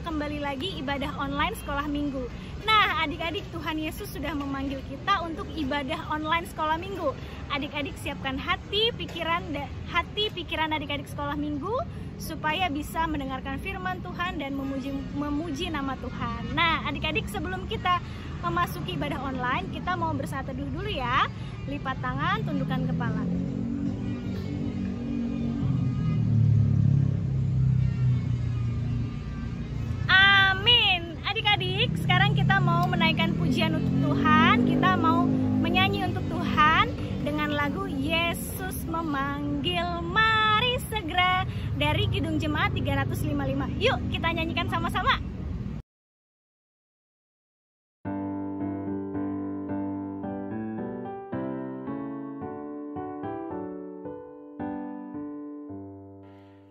kembali lagi ibadah online sekolah minggu. Nah, adik-adik, Tuhan Yesus sudah memanggil kita untuk ibadah online sekolah minggu. Adik-adik siapkan hati, pikiran adik-adik sekolah minggu supaya bisa mendengarkan firman Tuhan dan memuji nama Tuhan. Nah, adik-adik, sebelum kita memasuki ibadah online, kita mau bersatu teduh dulu ya. Lipat tangan, tundukkan kepala. Amin. Adik-adik, sekarang kita mau menaikkan pujian untuk Tuhan. Kita mau menyanyi untuk Tuhan dengan lagu Yesus Memanggil, Mari Segera dari Kidung Jemaat 355. Yuk kita nyanyikan sama-sama.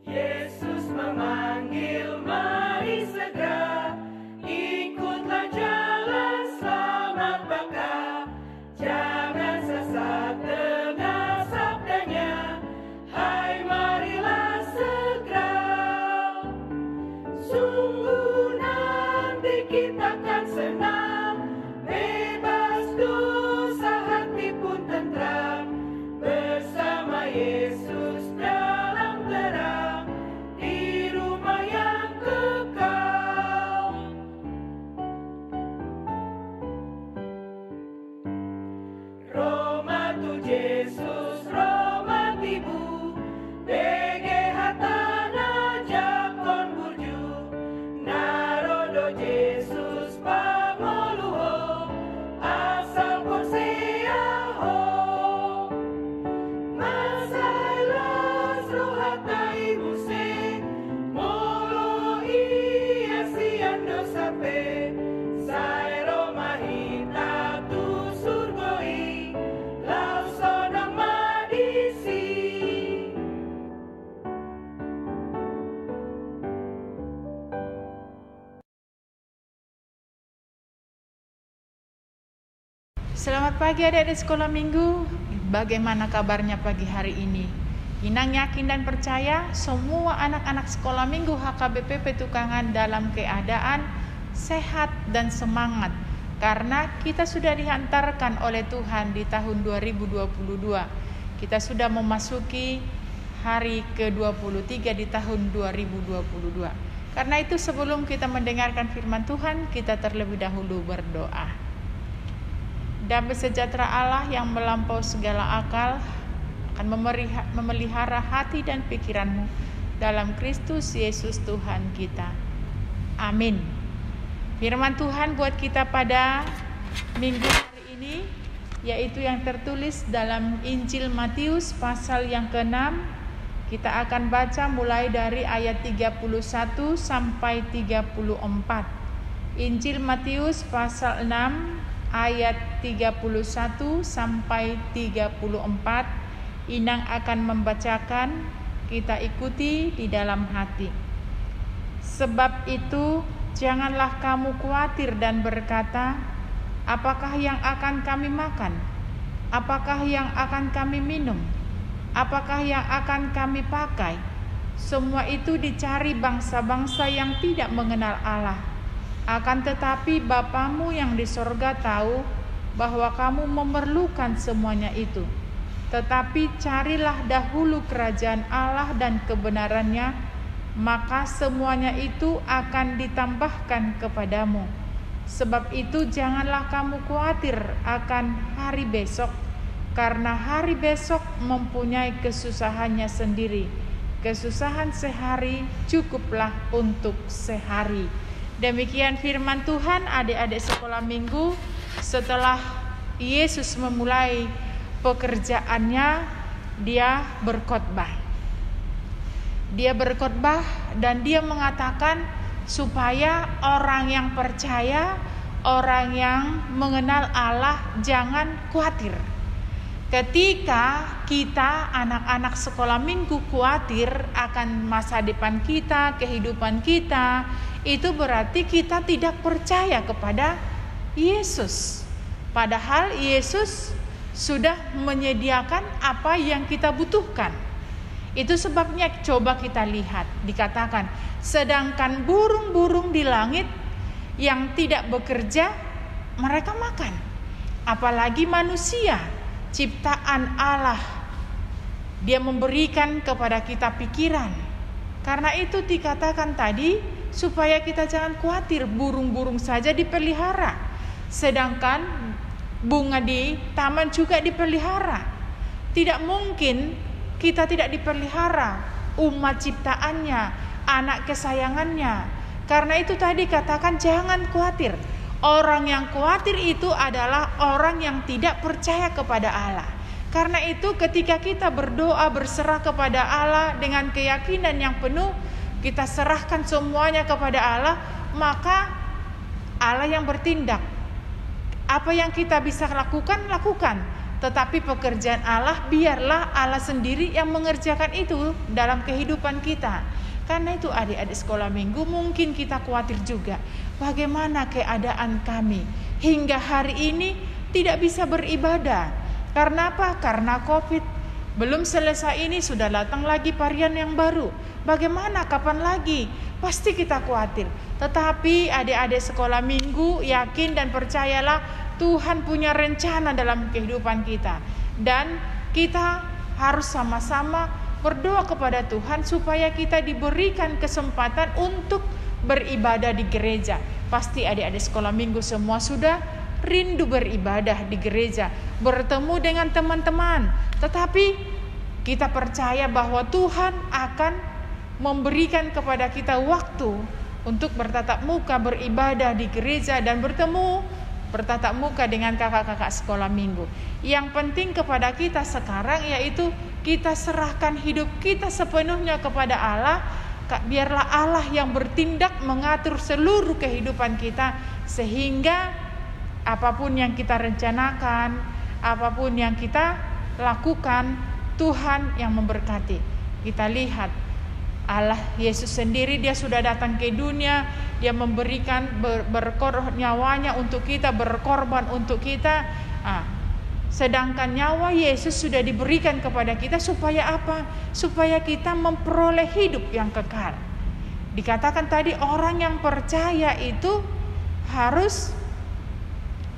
Yesus memanggil, mari segera, ikutlah jalan selamat baka. Jangan sesat dengar sabdanya, hai marilah segera. Sungguh nanti kita akan senang, bebas dosa hati pun tentram, bersama Yesus dalam terang, di rumah yang kekal. Roma tu Yesus, Roma tibu, bege hatana jakon burju, narodo Yesus pangoluho, asal konseaho. Masailas rohatai musik, molo iya siando sape, sai Roma hita tu surgoi, lau sonang madisi. Selamat pagi adik-adik sekolah minggu. Bagaimana kabarnya pagi hari ini? Inang yakin dan percaya semua anak-anak sekolah minggu HKBP Petukangan dalam keadaan sehat dan semangat, karena kita sudah dihantarkan oleh Tuhan di tahun 2022. Kita sudah memasuki hari ke-23 di tahun 2022. Karena itu sebelum kita mendengarkan firman Tuhan, kita terlebih dahulu berdoa. Damai sejahtera Allah yang melampaui segala akal akan memelihara hati dan pikiranmu dalam Kristus Yesus Tuhan kita. Amin. Firman Tuhan buat kita pada minggu hari ini, yaitu yang tertulis dalam Injil Matius pasal yang ke-6. Kita akan baca mulai dari ayat 31 sampai 34. Injil Matius pasal 6 ayat 31 sampai 34. Inang akan membacakan, kita ikuti di dalam hati. Sebab itu janganlah kamu khawatir dan berkata, apakah yang akan kami makan? Apakah yang akan kami minum? Apakah yang akan kami pakai? Semua itu dicari bangsa-bangsa yang tidak mengenal Allah. Akan tetapi Bapamu yang di sorga tahu bahwa kamu memerlukan semuanya itu. Tetapi carilah dahulu kerajaan Allah dan kebenarannya, maka semuanya itu akan ditambahkan kepadamu. Sebab itu janganlah kamu khawatir akan hari besok, karena hari besok mempunyai kesusahannya sendiri. Kesusahan sehari cukuplah untuk sehari. Demikian firman Tuhan adik-adik sekolah minggu. Setelah Yesus memulai pekerjaannya, dia berkhotbah. Dia berkhotbah dan dia mengatakan supaya orang yang percaya, orang yang mengenal Allah jangan khawatir. Ketika kita anak-anak sekolah minggu khawatir akan masa depan kita, kehidupan kita, itu berarti kita tidak percaya kepada Yesus. Padahal Yesus sudah menyediakan apa yang kita butuhkan. Itu sebabnya coba kita lihat, dikatakan, sedangkan burung-burung di langit yang tidak bekerja, mereka makan. Apalagi manusia, ciptaan Allah. Dia memberikan kepada kita pikiran. Karena itu dikatakan tadi, supaya kita jangan khawatir, burung-burung saja dipelihara. Sedangkan bunga di taman juga dipelihara. Tidak mungkin kita tidak dipelihara, umat ciptaannya, anak kesayangannya. Karena itu tadi katakan jangan khawatir. Orang yang khawatir itu adalah orang yang tidak percaya kepada Allah. Karena itu ketika kita berdoa berserah kepada Allah dengan keyakinan yang penuh, kita serahkan semuanya kepada Allah, maka Allah yang bertindak. Apa yang kita bisa lakukan, lakukan. Tetapi pekerjaan Allah, biarlah Allah sendiri yang mengerjakan itu dalam kehidupan kita. Karena itu adik-adik sekolah minggu, mungkin kita khawatir juga. Bagaimana keadaan kami hingga hari ini tidak bisa beribadah. Karena apa? Karena COVID. Belum selesai ini sudah datang lagi varian yang baru. Bagaimana? Kapan lagi? Pasti kita khawatir. Tetapi adik-adik sekolah minggu yakin dan percayalah Tuhan punya rencana dalam kehidupan kita. Dan kita harus sama-sama berdoa kepada Tuhan supaya kita diberikan kesempatan untuk beribadah di gereja. Pasti adik-adik sekolah minggu semua sudah rindu beribadah di gereja, bertemu dengan teman-teman. Tetapi kita percaya bahwa Tuhan akan memberikan kepada kita waktu untuk bertatap muka beribadah di gereja dan bertatap muka dengan kakak-kakak sekolah minggu. Yang penting kepada kita sekarang yaitu kita serahkan hidup kita sepenuhnya kepada Allah. Biarlah Allah yang bertindak mengatur seluruh kehidupan kita, sehingga apapun yang kita rencanakan, apapun yang kita lakukan, Tuhan yang memberkati. Kita lihat Allah Yesus sendiri, dia sudah datang ke dunia, dia memberikan nyawanya untuk kita, berkorban untuk kita. Sedangkan nyawa Yesus sudah diberikan kepada kita supaya apa? Supaya kita memperoleh hidup yang kekal. Dikatakan tadi orang yang percaya itu harus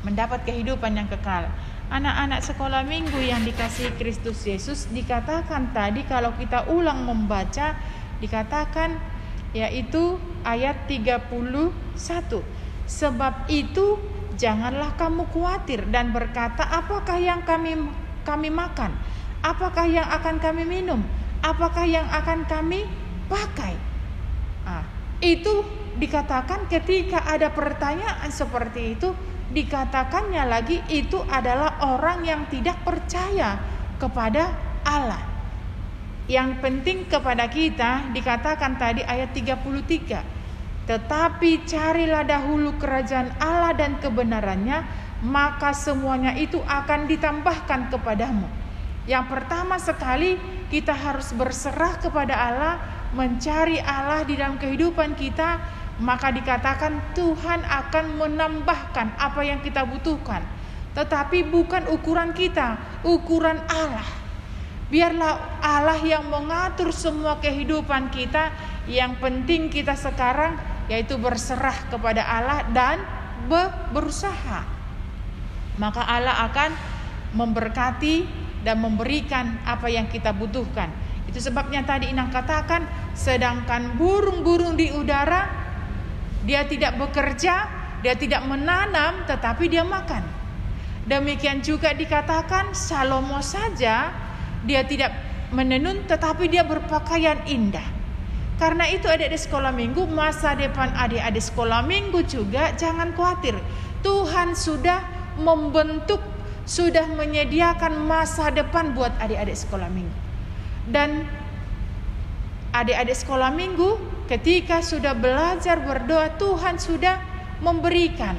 mendapat kehidupan yang kekal. Anak-anak sekolah minggu yang dikasihi Kristus Yesus, dikatakan tadi kalau kita ulang membaca, dikatakan yaitu ayat 31. Sebab itu janganlah kamu khawatir dan berkata, apakah yang kami makan? Apakah yang akan kami minum? Apakah yang akan kami pakai? Itu dikatakan ketika ada pertanyaan seperti itu, dikatakannya lagi itu adalah orang yang tidak percaya kepada Allah. Yang penting kepada kita dikatakan tadi ayat 33. Tetapi carilah dahulu kerajaan Allah dan kebenarannya, maka semuanya itu akan ditambahkan kepadamu. Yang pertama sekali kita harus berserah kepada Allah, mencari Allah di dalam kehidupan kita. Maka dikatakan Tuhan akan menambahkan apa yang kita butuhkan. Tetapi bukan ukuran kita, ukuran Allah. Biarlah Allah yang mengatur semua kehidupan kita. Yang penting kita sekarang yaitu berserah kepada Allah dan berusaha. Maka Allah akan memberkati dan memberikan apa yang kita butuhkan. Itu sebabnya tadi Inang katakan, sedangkan burung-burung di udara, dia tidak bekerja, dia tidak menanam, tetapi dia makan. Demikian juga dikatakan Salomo saja, dia tidak menenun, tetapi dia berpakaian indah. Karena itu adik-adik sekolah minggu, masa depan adik-adik sekolah minggu juga jangan khawatir. Tuhan sudah membentuk, sudah menyediakan masa depan buat adik-adik sekolah minggu. Dan adik-adik sekolah minggu ketika sudah belajar berdoa, Tuhan sudah memberikan.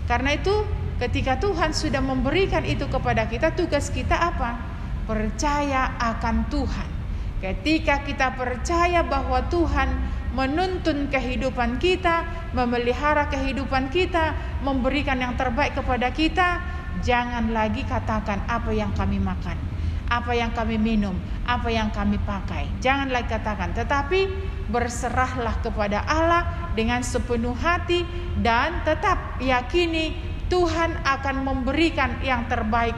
Karena itu ketika Tuhan sudah memberikan itu kepada kita, tugas kita apa? Percaya akan Tuhan. Ketika kita percaya bahwa Tuhan menuntun kehidupan kita, memelihara kehidupan kita, memberikan yang terbaik kepada kita, jangan lagi katakan apa yang kami makan, apa yang kami minum, apa yang kami pakai. Jangan lagi katakan, tetapi berserahlah kepada Allah dengan sepenuh hati dan tetap yakini Tuhan akan memberikan yang terbaik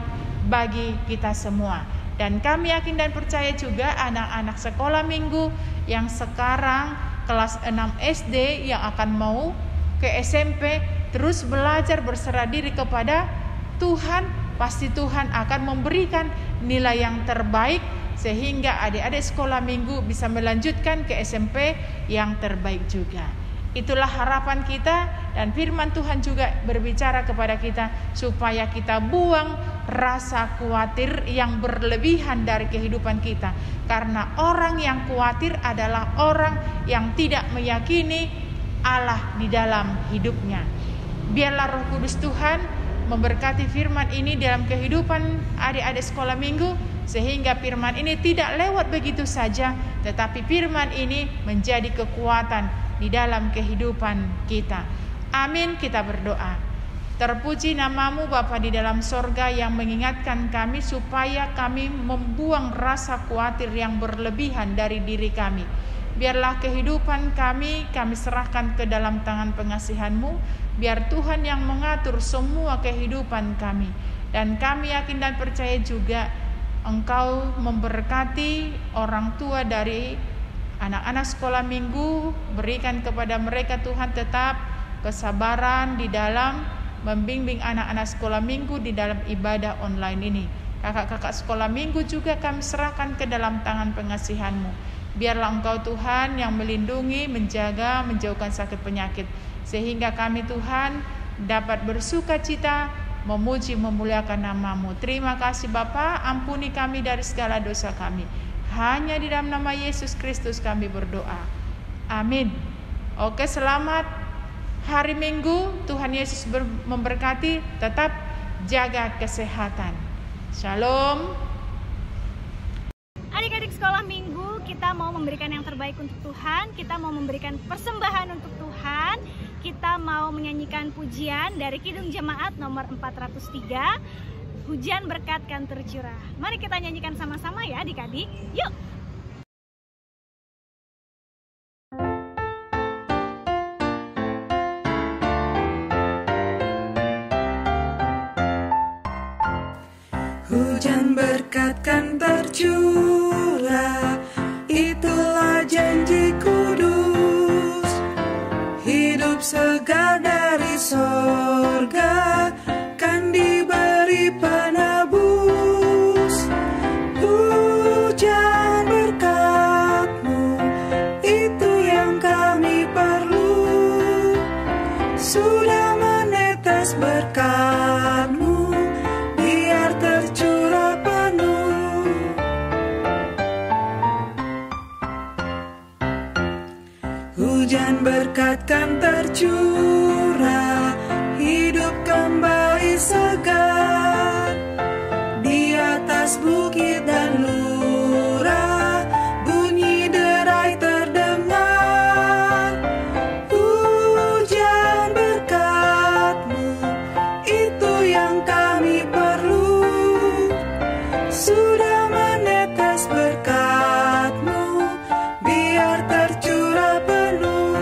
bagi kita semua. Dan kami yakin dan percaya juga anak-anak sekolah minggu yang sekarang kelas 6 SD yang akan mau ke SMP terus belajar berserah diri kepada Tuhan, pasti Tuhan akan memberikan nilai yang terbaik sehingga adik-adik sekolah minggu bisa melanjutkan ke SMP yang terbaik juga. Itulah harapan kita, dan firman Tuhan juga berbicara kepada kita supaya kita buang rasa khawatir yang berlebihan dari kehidupan kita. Karena orang yang khawatir adalah orang yang tidak meyakini Allah di dalam hidupnya. Biarlah Roh Kudus Tuhan memberkati firman ini dalam kehidupan adik-adik sekolah minggu, sehingga firman ini tidak lewat begitu saja, tetapi firman ini menjadi kekuatan di dalam kehidupan kita. Amin. Kita berdoa. Terpuji namamu Bapa di dalam sorga yang mengingatkan kami supaya kami membuang rasa khawatir yang berlebihan dari diri kami. Biarlah kehidupan kami serahkan ke dalam tangan pengasihan-Mu. Biar Tuhan yang mengatur semua kehidupan kami. Dan kami yakin dan percaya juga Engkau memberkati orang tua dari anak-anak sekolah minggu. Berikan kepada mereka Tuhan tetap kesabaran di dalam membimbing anak-anak sekolah minggu di dalam ibadah online ini. Kakak-kakak sekolah minggu juga kami serahkan ke dalam tangan pengasihan-Mu. Biarlah Engkau Tuhan yang melindungi, menjaga, menjauhkan sakit penyakit, sehingga kami Tuhan dapat bersuka cita, memuji, memuliakan nama-Mu. Terima kasih Bapa, ampuni kami dari segala dosa kami. Hanya di dalam nama Yesus Kristus kami berdoa. Amin. Oke, selamat hari Minggu. Tuhan Yesus memberkati. Tetap jaga kesehatan. Shalom. Adik-adik sekolah minggu, kita mau memberikan yang terbaik untuk Tuhan. Kita mau memberikan persembahan untuk Tuhan. Kita mau menyanyikan pujian dari Kidung Jemaat nomor 403. Hujan berkat kan tercurah. Mari kita nyanyikan sama-sama ya adik-adik. Yuk. Hujan berkat kan tercurah, itulah janji kudus. Hidup segar dari sorga kan diberi penebus. Hujan berkat-Mu, itu yang kami perlu. Sudah menetes berkat-Mu, biar tercurah penuh. Hujan berkat kan tercurah, hidup kembali segar. Di atas bukit dan lurah, bunyi derai terdengar. Hujan berkat-Mu, itu yang kami perlu. Sudah menetes berkat-Mu, biar tercurah penuh.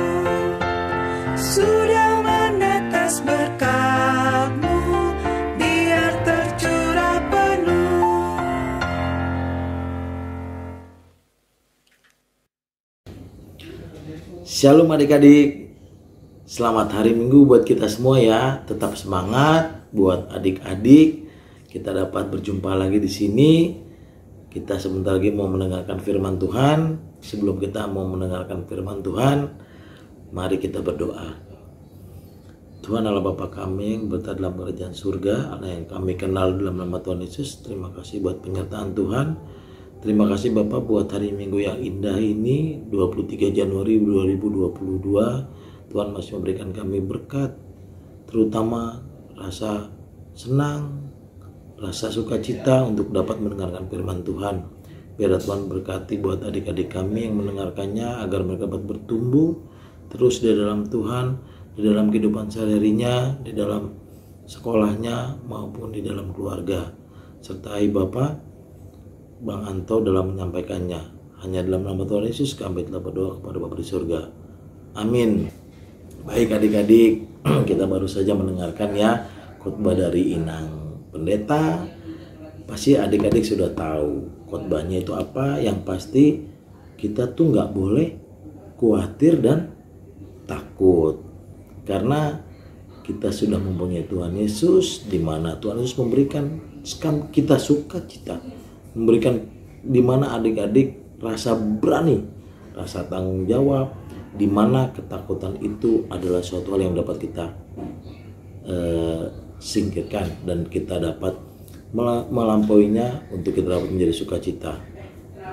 Sudah menetes berkat-Mu, biar tercurah penuh. Shalom adik-adik. Selamat hari Minggu buat kita semua ya. Tetap semangat buat adik-adik. Kita dapat berjumpa lagi di sini. Kita sebentar lagi mau mendengarkan firman Tuhan. Sebelum kita mau mendengarkan firman Tuhan, mari kita berdoa. Tuhan Allah Bapa kami yang berada dalam kerajaan surga, Allah yang kami kenal dalam nama Tuhan Yesus. Terima kasih buat penyertaan Tuhan. Terima kasih Bapak buat hari Minggu yang indah ini, 23 Januari 2022. Tuhan masih memberikan kami berkat, terutama rasa senang, rasa sukacita untuk dapat mendengarkan firman Tuhan. Biar Tuhan berkati buat adik-adik kami yang mendengarkannya, agar mereka dapat bertumbuh terus di dalam Tuhan, di dalam kehidupan sehari-harinya, di dalam sekolahnya maupun di dalam keluarga. Sertai Bapak Bang Anto dalam menyampaikannya. Hanya dalam nama Tuhan Yesus kami telah berdoa kepada Bapa di surga. Amin. Baik adik-adik, kita baru saja mendengarkan ya khotbah dari Inang Pendeta. Pasti adik-adik sudah tahu khotbahnya itu apa. Yang pasti kita tuh nggak boleh khawatir dan takut, karena kita sudah mempunyai Tuhan Yesus, di mana Tuhan Yesus memberikan kita sukacita, memberikan di mana adik-adik rasa berani, rasa tanggung jawab, di mana ketakutan itu adalah suatu hal yang dapat kita singkirkan dan kita dapat melampauinya untuk kita dapat menjadi sukacita.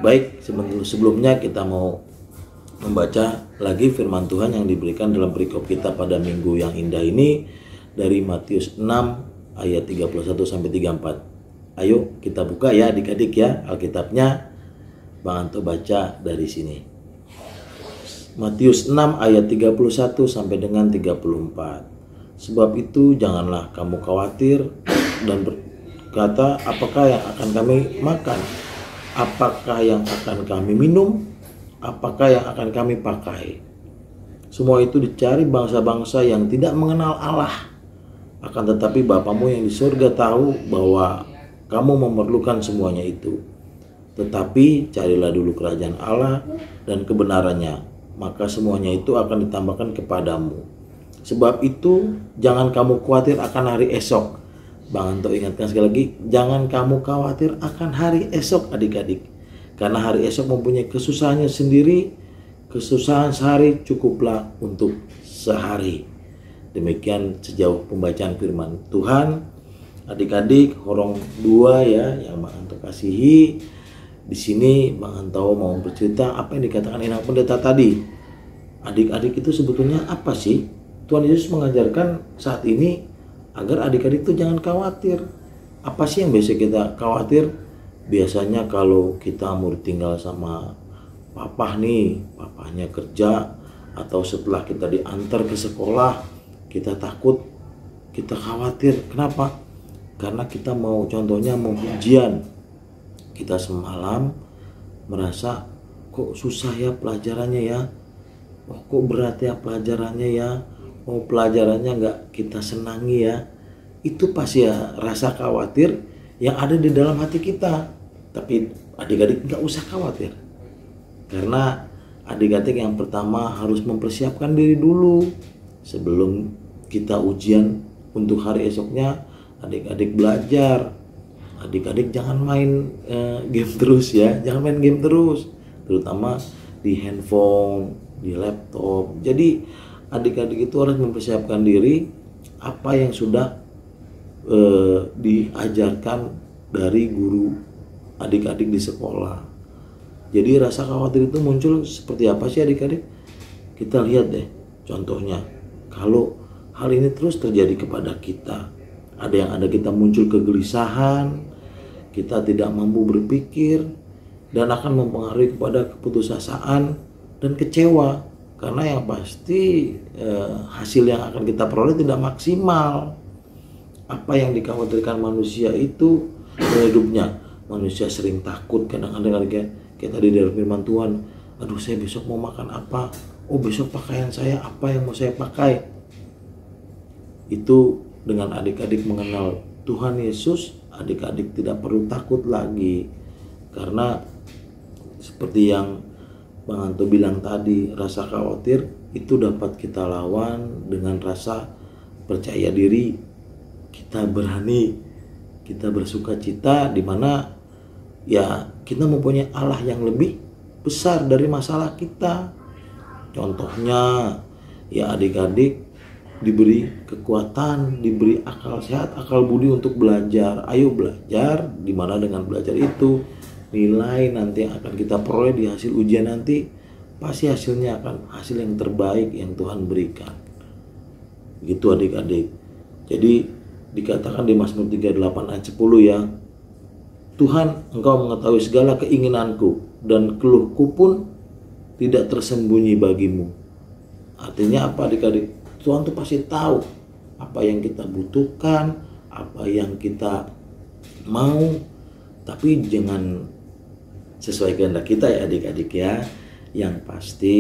Baik, sebelumnya kita mau membaca lagi firman Tuhan yang diberikan dalam perikop kita pada minggu yang indah ini dari Matius 6 ayat 31 sampai 34. Ayo kita buka ya adik-adik ya Alkitabnya. Bang Anto baca dari sini. Matius 6 ayat 31 sampai dengan 34. Sebab itu janganlah kamu khawatir dan berkata, apakah yang akan kami makan? Apakah yang akan kami minum? Apakah yang akan kami pakai? Semua itu dicari bangsa-bangsa yang tidak mengenal Allah. Akan tetapi Bapamu yang di surga tahu bahwa kamu memerlukan semuanya itu. Tetapi carilah dulu kerajaan Allah dan kebenarannya, maka semuanya itu akan ditambahkan kepadamu. Sebab itu jangan kamu khawatir akan hari esok. Bang Anto ingatkan sekali lagi, jangan kamu khawatir akan hari esok adik-adik. Karena hari esok mempunyai kesusahannya sendiri. Kesusahan sehari cukuplah untuk sehari. Demikian sejauh pembacaan firman Tuhan. Adik-adik, horong dua ya yang Bang Anto kasihi. Di sini Bang Anto mau bercerita apa yang dikatakan Inang Pendeta tadi. Adik-adik itu sebetulnya apa sih? Tuhan Yesus mengajarkan saat ini agar adik-adik itu jangan khawatir. Apa sih yang biasa kita khawatir? Biasanya kalau kita mau tinggal sama papa nih, papanya kerja, atau setelah kita diantar ke sekolah, kita takut, kita khawatir. Kenapa? Karena kita mau, contohnya mau ujian, kita semalam merasa kok susah ya pelajarannya ya, kok berat ya pelajarannya ya, pelajarannya nggak kita senangi ya. Itu pasti ya rasa khawatir yang ada di dalam hati kita. Tapi adik-adik nggak usah khawatir, karena adik-adik yang pertama harus mempersiapkan diri dulu sebelum kita ujian untuk hari esoknya. Adik-adik belajar, adik-adik jangan main game terus ya, jangan main game terus, terutama di handphone, di laptop. Jadi adik-adik itu harus mempersiapkan diri apa yang sudah diajarkan dari guru adik-adik di sekolah. Jadi rasa khawatir itu muncul seperti apa sih adik-adik? Kita lihat deh contohnya. Kalau hal ini terus terjadi kepada kita, ada kita muncul kegelisahan, kita tidak mampu berpikir, dan akan mempengaruhi kepada keputusasaan dan kecewa. Karena yang pasti hasil yang akan kita peroleh tidak maksimal. Apa yang dikhawatirkan manusia itu hidupnya. Manusia sering takut kadang-kadang kayak tadi dari firman Tuhan. Aduh, saya besok mau makan apa? Oh, besok pakaian saya apa yang mau saya pakai? Itu dengan adik-adik mengenal Tuhan Yesus, adik-adik tidak perlu takut lagi. Karena seperti yang Bang Anto bilang tadi, rasa khawatir itu dapat kita lawan dengan rasa percaya diri. Kita berani, kita bersukacita, di mana ya kita mempunyai Allah yang lebih besar dari masalah kita. Contohnya ya adik-adik diberi kekuatan, diberi akal sehat, akal budi untuk belajar. Ayo belajar, di mana dengan belajar itu nilai nanti yang akan kita peroleh di hasil ujian nanti pasti hasilnya akan hasil yang terbaik yang Tuhan berikan. Gitu adik-adik. Jadi dikatakan di Mazmur 38 ayat 10 ya, Tuhan, Engkau mengetahui segala keinginanku dan keluhku pun tidak tersembunyi bagimu. Artinya apa adik-adik? Tuhan tuh pasti tahu apa yang kita butuhkan, apa yang kita mau. Tapi jangan sesuai kehendak kita ya adik-adik ya. Yang pasti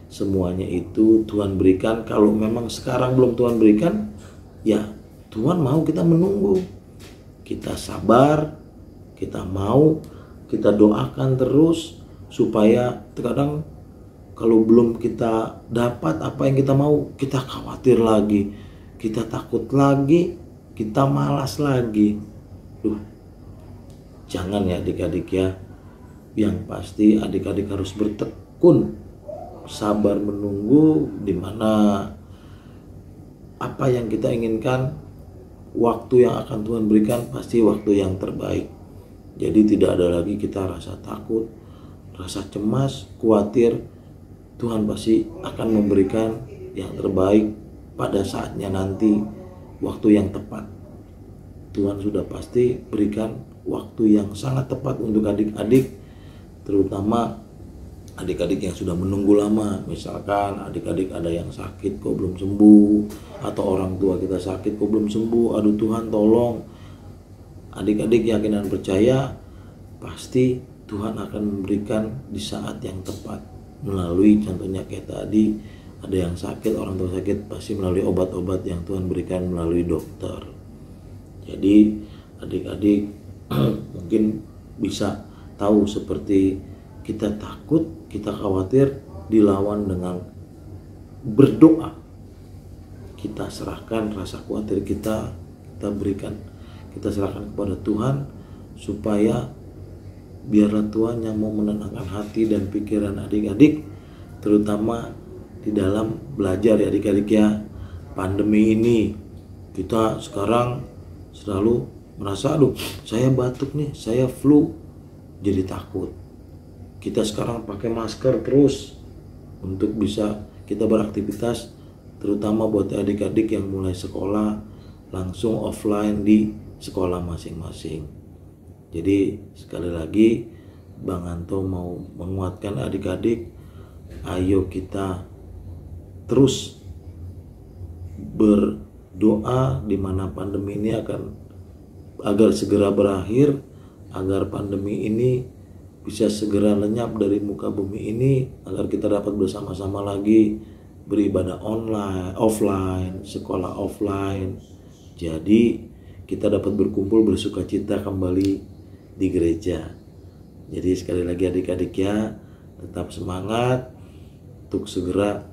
semuanya itu Tuhan berikan. Kalau memang sekarang belum Tuhan berikan, ya Tuhan mau kita menunggu. Kita sabar, kita mau, kita doakan terus supaya terkadang kalau belum kita dapat apa yang kita mau, kita khawatir lagi, kita takut lagi, kita malas lagi. Jangan ya adik-adik ya. Yang pasti adik-adik harus bertekun, sabar menunggu, dimana apa yang kita inginkan, waktu yang akan Tuhan berikan pasti waktu yang terbaik. Jadi tidak ada lagi kita rasa takut, rasa cemas, khawatir. Tuhan pasti akan memberikan yang terbaik pada saatnya nanti, waktu yang tepat. Tuhan sudah pasti berikan waktu yang sangat tepat untuk adik-adik, terutama adik-adik yang sudah menunggu lama. Misalkan adik-adik ada yang sakit kok belum sembuh, atau orang tua kita sakit kok belum sembuh, aduh Tuhan tolong. Adik-adik yakin dan percaya pasti Tuhan akan memberikan di saat yang tepat, melalui contohnya kayak tadi, ada yang sakit, orang tua sakit, pasti melalui obat-obat yang Tuhan berikan melalui dokter. Jadi adik-adik mungkin bisa tahu seperti kita takut, kita khawatir, dilawan dengan berdoa. Kita serahkan rasa khawatir kita berikan, kita serahkan kepada Tuhan, supaya biarlah Tuhan yang mau menenangkan hati dan pikiran adik-adik, terutama di dalam belajar ya adik-adik ya. Pandemi ini kita sekarang selalu merasa, aduh saya batuk nih, saya flu, jadi takut. Kita sekarang pakai masker terus untuk bisa kita beraktivitas, terutama buat adik-adik yang mulai sekolah langsung offline di sekolah masing-masing. Jadi sekali lagi Bang Anto mau menguatkan adik-adik, ayo kita terus berdoa di mana pandemi ini agar segera berakhir, agar pandemi ini bisa segera lenyap dari muka bumi ini, agar kita dapat bersama-sama lagi beribadah online, offline, sekolah offline. Jadi kita dapat berkumpul bersukacita kembali di gereja. Jadi sekali lagi adik-adik ya, tetap semangat untuk segera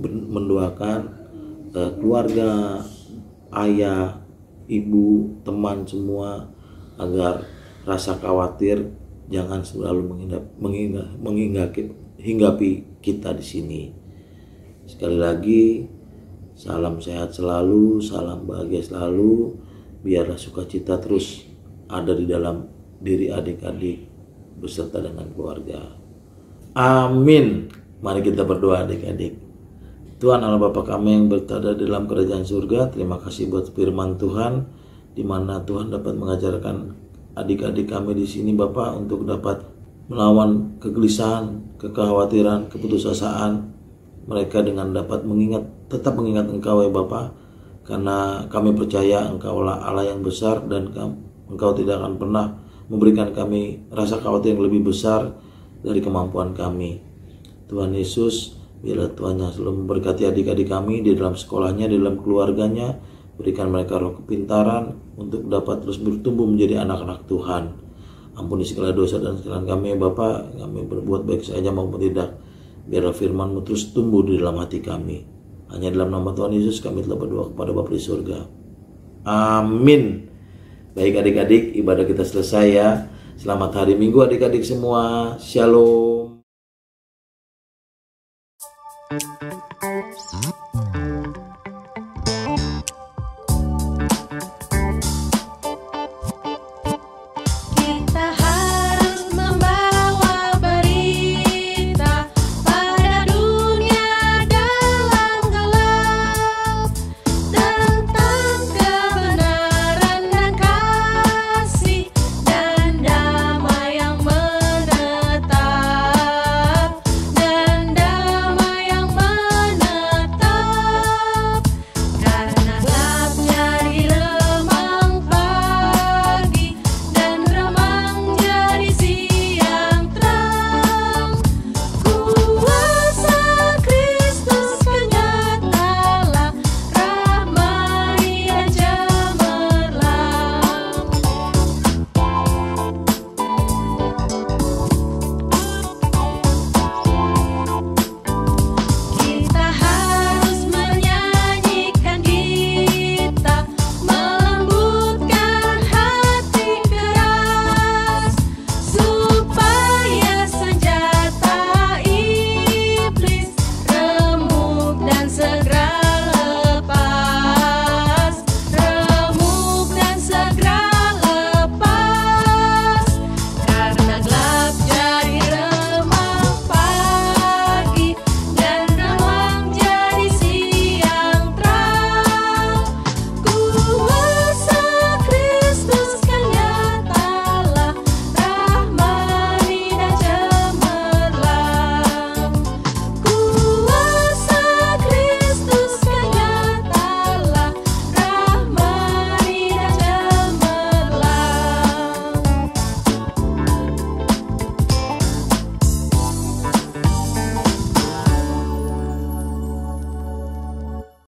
mendoakan keluarga, ayah, ibu, teman semua, agar rasa khawatir jangan selalu menghinggapi kita di sini. Sekali lagi, salam sehat selalu, salam bahagia selalu. Biarlah sukacita terus ada di dalam diri adik-adik beserta dengan keluarga. Amin. Mari kita berdoa adik-adik. Tuhan Allah Bapa kami yang berada di dalam kerajaan surga, terima kasih buat firman Tuhan, di mana Tuhan dapat mengajarkan adik-adik kami di sini Bapak untuk dapat melawan kegelisahan, kekhawatiran, keputusasaan mereka dengan dapat tetap mengingat Engkau ya Bapak, karena kami percaya Engkaulah Allah yang besar dan Engkau tidak akan pernah memberikan kami rasa khawatir yang lebih besar dari kemampuan kami. Tuhan Yesus, biarlah Tuhan yang selalu memberkati adik-adik kami di dalam sekolahnya, di dalam keluarganya. Berikan mereka roh kepintaran untuk dapat terus bertumbuh menjadi anak-anak Tuhan. Ampuni segala dosa dan kesalahan kami ya Bapa, kami berbuat baik saja maupun tidak. Biarlah firman-Mu terus tumbuh di dalam hati kami. Hanya dalam nama Tuhan Yesus kami telah berdoa kepada Bapa di surga. Amin. Baik adik-adik, ibadah kita selesai ya. Selamat hari Minggu adik-adik semua. Shalom.